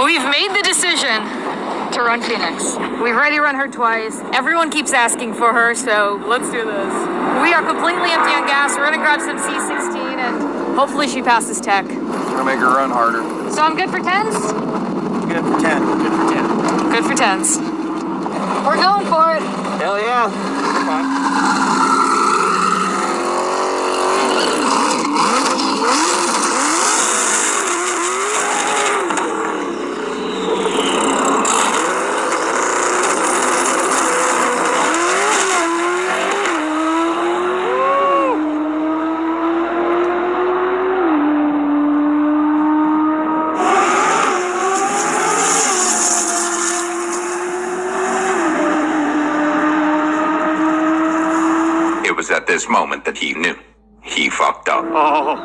We've made the decision to run Phoenix. We've already run her twice. Everyone keeps asking for her, so let's do this. We are completely empty on gas. We're gonna grab some C16 and hopefully she passes tech. We're gonna make her run harder. So I'm good for 10s? Good for 10. Good for 10. Good for 10s. We're going for it. Hell yeah. It was at this moment that he knew. He fucked up. Oh.